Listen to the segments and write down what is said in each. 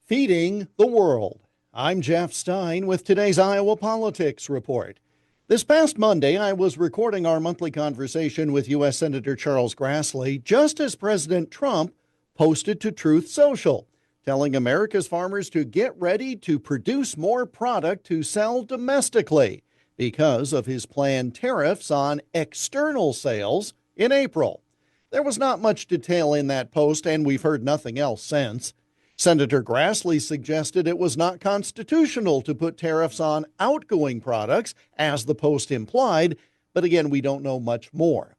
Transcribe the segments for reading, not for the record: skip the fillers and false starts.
Feeding the world. I'm Jeff Stein with today's Iowa Politics Report. This past Monday, I was recording our monthly conversation with U.S. Senator Charles Grassley just as President Trump posted to Truth Social, telling America's farmers to get ready to produce more product to sell domestically because of his planned tariffs on external sales in April. There was not much detail in that post, and we've heard nothing else since. Senator Grassley suggested it was not constitutional to put tariffs on outgoing products, as the post implied, but again, we don't know much more.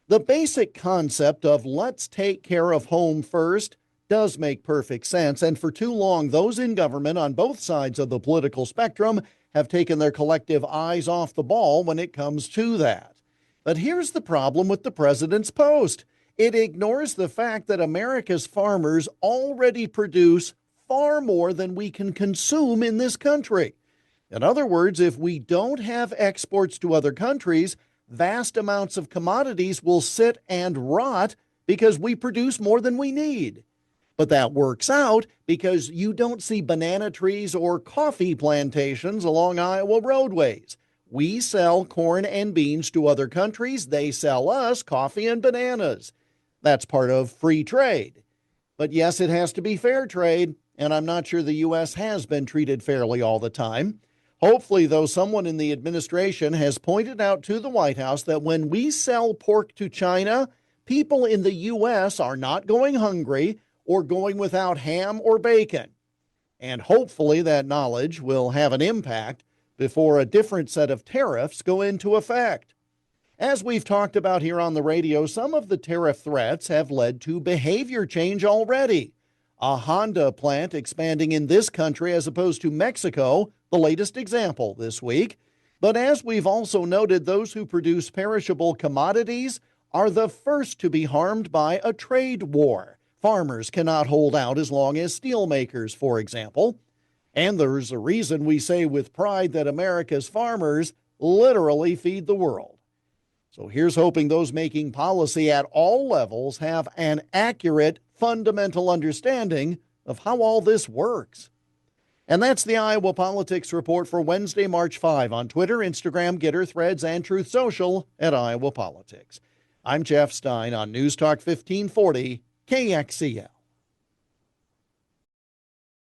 The basic concept of let's take care of home first does make perfect sense, and for too long, those in government on both sides of the political spectrum have taken their collective eyes off the ball when it comes to that. But here's the problem with the president's post. It ignores the fact that America's farmers already produce far more than we can consume in this country. In other words, if we don't have exports to other countries, vast amounts of commodities will sit and rot because we produce more than we need. But that works out because you don't see banana trees or coffee plantations along Iowa roadways. We sell corn and beans to other countries. They sell us coffee and bananas. That's part of free trade. But yes, it has to be fair trade, and I'm not sure the U.S. has been treated fairly all the time. Hopefully, though, someone in the administration has pointed out to the White House that when we sell pork to China, people in the U.S. are not going hungry or going without ham or bacon. And hopefully that knowledge will have an impact before a different set of tariffs go into effect. As we've talked about here on the radio, some of the tariff threats have led to behavior change already. A Honda plant expanding in this country as opposed to Mexico, the latest example this week. But as we've also noted, those who produce perishable commodities are the first to be harmed by a trade war. Farmers cannot hold out as long as steelmakers, for example. And there's a reason we say with pride that America's farmers literally feed the world. So here's hoping those making policy at all levels have an accurate, fundamental understanding of how all this works. And that's the Iowa Politics Report for Wednesday, March 5 on Twitter, Instagram, Getter, Threads, and Truth Social at Iowa Politics. I'm Jeff Stein on News Talk 1540 KXEL.